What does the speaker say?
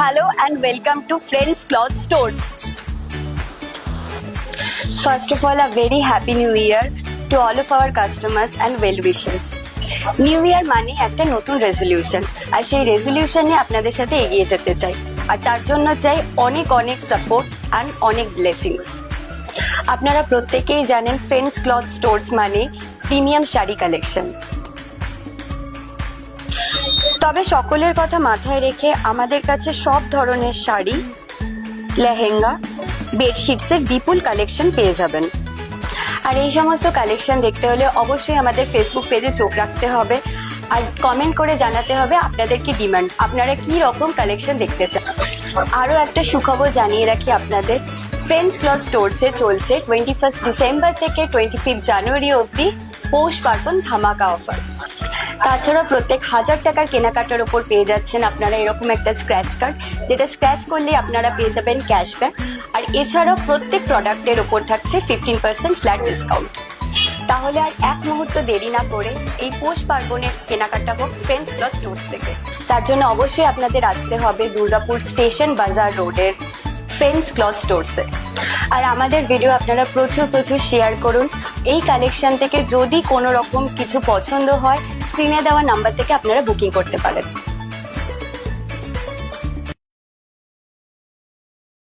Hello and welcome to Friends Cloth Stores. First of all, a very happy new year to all of our customers and well wishers. New year মানে একটা নতুন resolution, আর সেই রেজলিউশনে আপনাদের সাথে এগিয়ে যেতে চাই, আর তার জন্য চাই অনেক অনেক সাপোর্ট অ্যান্ড অনেক ব্লেসিংস। আপনারা প্রত্যেকেই জানেন ফ্রেন্ডস ক্লথ স্টোর্স মানে প্রিমিয়াম শাড়ি কালেকশন। তবে সকলের কথা মাথায় রেখে আমাদের কাছে সব ধরনের শাড়ি, লেহেঙ্গা, বেডশিটসের বিপুল কালেকশন পেয়ে যাবেন। আর এই সমস্ত কালেকশন দেখতে হলে অবশ্যই আমাদের ফেসবুক পেজে চোখ রাখতে হবে আর কমেন্ট করে জানাতে হবে আপনাদের কি ডিমান্ড, আপনারা কি রকম কালেকশন দেখতে চান। আরও একটা সুখবর জানিয়ে রাখি আপনাদের, ফ্রেন্ডস ক্লথ স্টোরসে চলছে 21 ডিসেম্বর থেকে 25 জানুয়ারি অবধি পৌষ পার্বণ ধামাকা অফার। তাছাড়া প্রত্যেক 1000 টাকার কেনাকাটার ওপর পেয়ে যাচ্ছেন আপনারা এরকম একটা স্ক্র্যাচ কার্ড, যেটা স্ক্র্যাচ করলে আপনারা পেয়ে যাবেন ক্যাশব্যাক। আর এছাড়াও প্রত্যেক প্রোডাক্টের ওপর থাকছে 15% ফ্ল্যাট ডিসকাউন্ট। তাহলে আর এক মুহূর্ত দেরি না করে এই পৌষ পার্বণের কেনাকাটা হোক ফ্রেন্ডস ক্লথ স্টোর্স থেকে। তার জন্য অবশ্যই আপনাদের আসতে হবে দুর্গাপুর স্টেশন বাজার রোডের ফ্রেন্ডস ক্লথ স্টোরসে। আর আমাদের ভিডিও আপনারা প্রচুর শেয়ার করুন। এই কালেকশন থেকে যদি কোনো রকম কিছু পছন্দ হয়, স্ক্রিনে দেওয়া নাম্বার থেকে আপনারা বুকিং করতে পারেন।